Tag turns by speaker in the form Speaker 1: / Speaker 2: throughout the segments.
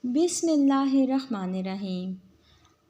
Speaker 1: بسم اللہ الرحمن الرحیم۔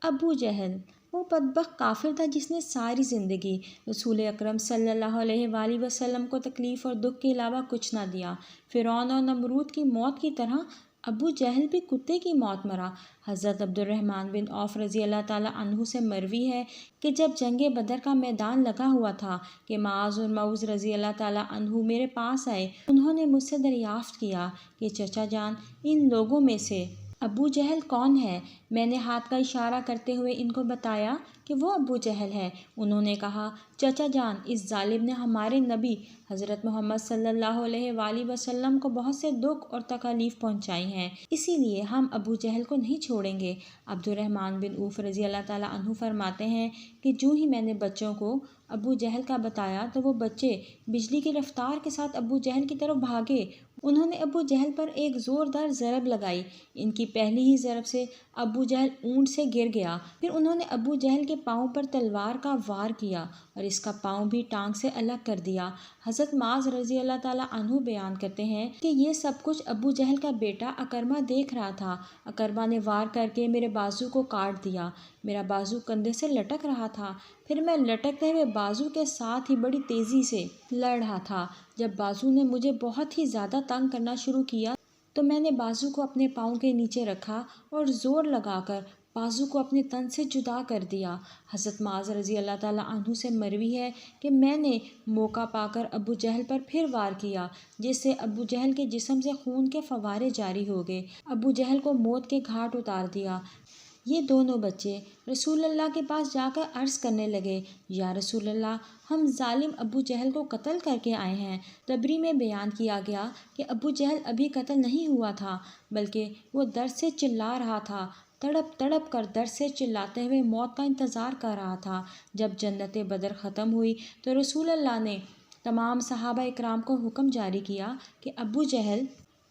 Speaker 1: ابو جہل وہ بدبخت کافر تھا جس نے ساری زندگی رسول اکرم صلی اللہ علیہ وآلہ وسلم کو تکلیف اور دکھ کے علاوہ کچھ نہ دیا۔ فرعون اور نمرود کی موت کی طرح ابو جہل بھی کتے کی موت مرا۔ حضرت عبد الرحمن بن عوف رضی اللہ تعالیٰ عنہ سے مروی ہے کہ جب جنگ بدر کا میدان لگا ہوا تھا کہ معاذ اور معوذ رضی اللہ تعالیٰ عنہ میرے پاس آئے۔ انہوں نے مجھ سے دریافت کیا کہ چچا جان، ان لوگوں میں سے ابو جہل کون ہے؟ میں نے ہاتھ کا اشارہ کرتے ہوئے ان کو بتایا کہ وہ ابو جہل ہے۔ انہوں نے کہا، چچا جان، اس ظالم نے ہمارے نبی حضرت محمد صلی اللہ علیہ وآلہ وسلم کو بہت سے دکھ اور تکالیف پہنچائی ہیں، اسی لیے ہم ابو جہل کو نہیں چھوڑیں گے۔ عبد الرحمن بن عوف رضی اللہ تعالیٰ عنہ فرماتے ہیں کہ جو ہی میں نے بچوں کو ابو جہل کا بتایا تو وہ بچے بجلی کی رفتار کے ساتھ ابو جہل کی طرف بھاگے۔ انہوں نے ابو جہل پر ایک زوردار ضرب لگائی۔ ان کی پہلی ہی ضرب سے ابو جہل اونٹ سے گر گیا۔ پھر انہوں نے ابو جہل کے پاؤں پر تلوار کا وار کیا اور اس کا پاؤں بھی ٹانگ سے الگ کر دیا۔ حضرت معاذ رضی اللہ تعالیٰ عنہ بیان کرتے ہیں کہ یہ سب کچھ ابو جہل کا بیٹا اکرمہ دیکھ رہا تھا۔ اکرمہ نے وار کر کے میرے بازو کو کاٹ دیا۔ میرا بازو کندھے سے لٹک رہا تھا۔ پھر میں لٹکتے ہوئے بازو کے ساتھ ہی بڑی تیزی سے لڑ رہا تھا۔ جب بازو نے مجھے بہت ہی زیادہ تنگ کرنا شروع کیا تو میں نے بازو کو اپنے پاؤں کے نیچے رکھا اور زور لگا کر بازو کو اپنے تن سے جدا کر دیا۔ حضرت معاذ رضی اللہ تعالیٰ عنہ سے مروی ہے کہ میں نے موقع پا کر ابو جہل پر پھر وار کیا، جس سے ابو جہل کے جسم سے خون کے فوارے جاری ہو گئے۔ ابو جہل کو موت کے گھاٹ اتار دیا۔ یہ دونوں بچے رسول اللہ کے پاس جا کر عرض کرنے لگے، یا رسول اللہ، ہم ظالم ابو جہل کو قتل کر کے آئے ہیں۔ تبری میں بیان کیا گیا کہ ابو جہل ابھی قتل نہیں ہوا تھا، بلکہ وہ درد سے چلا رہا تھا، تڑپ تڑپ کر درد سے چلاتے ہوئے موت کا انتظار کر رہا تھا۔ جب جنت بدر ختم ہوئی تو رسول اللہ نے تمام صحابہ اکرام کو حکم جاری کیا کہ ابو جہل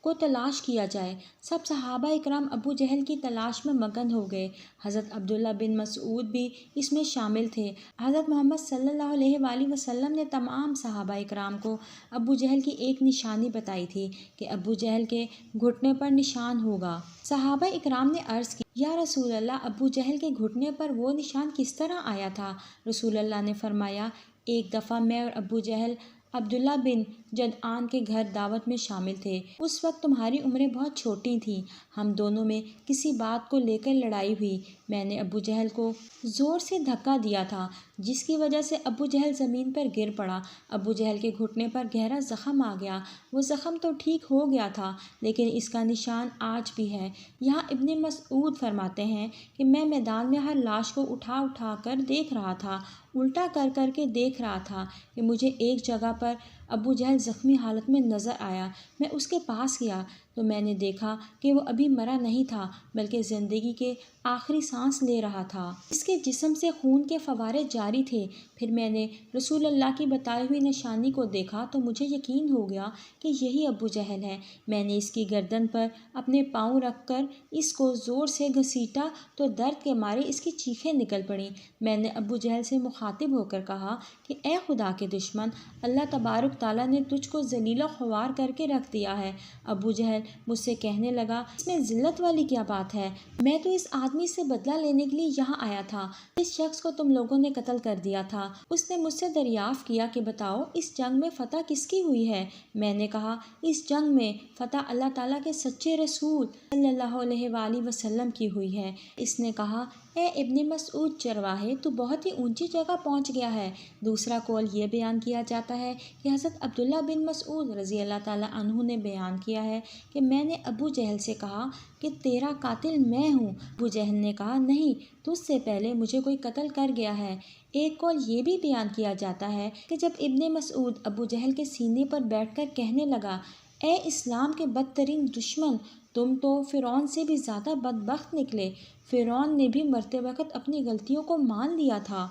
Speaker 1: کو تلاش کیا جائے۔ سب صحابہ اکرام ابو جہل کی تلاش میں مگن ہو گئے۔ حضرت عبداللہ بن مسعود بھی اس میں شامل تھے۔ حضرت محمد صلی اللہ علیہ وآلہ وسلم نے تمام صحابہ اکرام کو ابو جہل کی ایک نشانی بتائی تھی کہ ابو جہل کے گھٹنے پر نشان ہوگا۔ صحابہ اکرام نے عرض کی، یا رسول اللہ، ابو جہل کے گھٹنے پر وہ نشان کس طرح آیا تھا؟ رسول اللہ نے فرمایا، ایک دفعہ میں اور ابو جہل عبداللہ بن جدعان کے گھر دعوت میں شامل تھے۔ اس وقت تمہاری عمریں بہت چھوٹی تھیں۔ ہم دونوں میں کسی بات کو لے کر لڑائی ہوئی۔ میں نے ابو جہل کو زور سے دھکا دیا تھا، جس کی وجہ سے ابو جہل زمین پر گر پڑا۔ ابو جہل کے گھٹنے پر گہرا زخم آ گیا۔ وہ زخم تو ٹھیک ہو گیا تھا، لیکن اس کا نشان آج بھی ہے۔ یہاں ابن مسعود فرماتے ہیں کہ میں میدان میں ہر لاش کو اٹھا اٹھا کر دیکھ رہا تھا، الٹا کر کر کے دیکھ رہا تھا کہ مجھے ایک جگہ پر ابو جہل زخمی حالت میں نظر آیا۔ میں اس کے پاس گیا تو میں نے دیکھا کہ وہ ابھی مرا نہیں تھا، بلکہ زندگی کے آخری سانس لے رہا تھا۔ اس کے جسم سے خون کے فوارے جاری تھے۔ پھر میں نے رسول اللہ کی بتائی ہوئی نشانی کو دیکھا تو مجھے یقین ہو گیا کہ یہی ابو جہل ہے۔ میں نے اس کی گردن پر اپنے پاؤں رکھ کر اس کو زور سے گھسیٹا تو درد کے مارے اس کی چیخیں نکل پڑیں۔ میں نے ابو جہل سے مخاطب ہو کر کہا کہ اے خدا کے دشمن، اللہ تبارک تعالیٰ نے تجھ کو ذلیل و خوار کر کے رکھ دیا ہے۔ ابو جہل مجھ سے کہنے لگا، اس میں ذلت والی کیا بات ہے؟ میں تو اس آدمی سے بدلہ لینے کے لیے یہاں آیا تھا جس شخص کو تم لوگوں نے قتل کر دیا تھا۔ اس نے مجھ سے دریافت کیا کہ بتاؤ، اس جنگ میں فتح کس کی ہوئی ہے؟ میں نے کہا، اس جنگ میں فتح اللہ تعالیٰ کے سچے رسول صلی اللہ علیہ وآلہ وسلم کی ہوئی ہے۔ اس نے کہا، اے ابن مسعود چرواہے، تو بہت ہی اونچی جگہ پہنچ گیا ہے۔ دوسرا قول یہ بیان کیا جاتا ہے کہ حضرت عبداللہ بن مسعود رضی اللہ تعالیٰ عنہ نے بیان کیا ہے کہ میں نے ابو جہل سے کہا کہ تیرا قاتل میں ہوں۔ ابو جہل نے کہا، نہیں، تجھ سے پہلے مجھے کوئی قتل کر گیا ہے۔ ایک قول یہ بھی بیان کیا جاتا ہے کہ جب ابن مسعود ابو جہل کے سینے پر بیٹھ کر کہنے لگا، اے اسلام کے بدترین دشمن، تم تو فرعون سے بھی زیادہ بدبخت نکلے۔ فرعون نے بھی مرتے وقت اپنی غلطیوں کو مان لیا تھا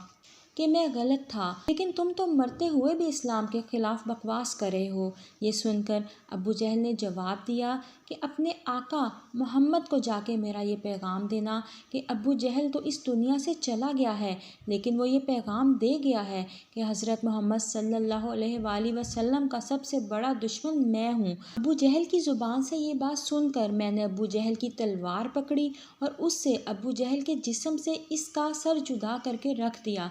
Speaker 1: کہ میں غلط تھا، لیکن تم تو مرتے ہوئے بھی اسلام کے خلاف بکواس کر رہے ہو۔ یہ سن کر ابو جہل نے جواب دیا کہ اپنے آقا محمد کو جا کے میرا یہ پیغام دینا کہ ابو جہل تو اس دنیا سے چلا گیا ہے، لیکن وہ یہ پیغام دے گیا ہے کہ حضرت محمد صلی اللہ علیہ وآلہ وسلم کا سب سے بڑا دشمن میں ہوں۔ ابو جہل کی زبان سے یہ بات سن کر میں نے ابو جہل کی تلوار پکڑی اور اس سے ابو جہل کے جسم سے اس کا سر جدا کر کے رکھ دیا۔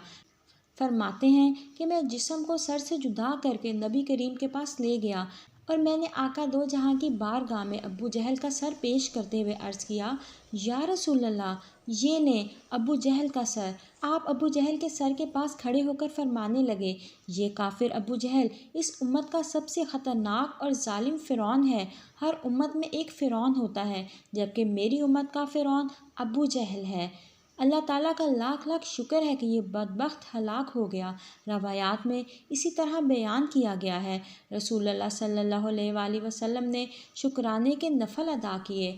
Speaker 1: فرماتے ہیں کہ میں جسم کو سر سے جدا کر کے نبی کریم کے پاس لے گیا اور میں نے آقا دو جہاں کی بارگاہ میں ابو جہل کا سر پیش کرتے ہوئے عرض کیا، یا رسول اللہ، یہ لیں ابو جہل کا سر۔ آپ ابو جہل کے سر کے پاس کھڑے ہو کر فرمانے لگے، یہ کافر ابو جہل اس امت کا سب سے خطرناک اور ظالم فرعون ہے۔ ہر امت میں ایک فرعون ہوتا ہے، جبکہ میری امت کا فرعون ابو جہل ہے۔ اللہ تعالیٰ کا لاکھ لاکھ شکر ہے کہ یہ بدبخت ہلاک ہو گیا۔ روایات میں اسی طرح بیان کیا گیا ہے۔ رسول اللہ صلی اللہ علیہ وآلہ وسلم نے شکرانے کے نفل ادا کیے۔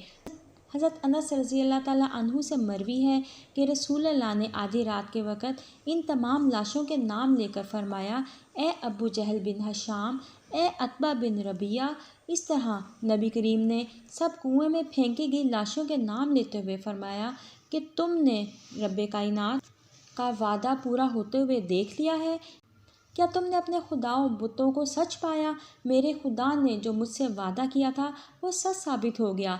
Speaker 1: حضرت انس رضی اللہ تعالیٰ عنہ سے مروی ہے کہ رسول اللہ نے آدھی رات کے وقت ان تمام لاشوں کے نام لے کر فرمایا، اے ابو جہل بن ہشام، اے عتبہ بن ربیعہ۔ اس طرح نبی کریم نے سب کنویں میں پھینکی گئی لاشوں کے نام لیتے ہوئے فرمایا کہ تم نے رب کائنات کا وعدہ پورا ہوتے ہوئے دیکھ لیا ہے۔ کیا تم نے اپنے خداؤں بتوں کو سچ پایا؟ میرے خدا نے جو مجھ سے وعدہ کیا تھا وہ سچ ثابت ہو گیا۔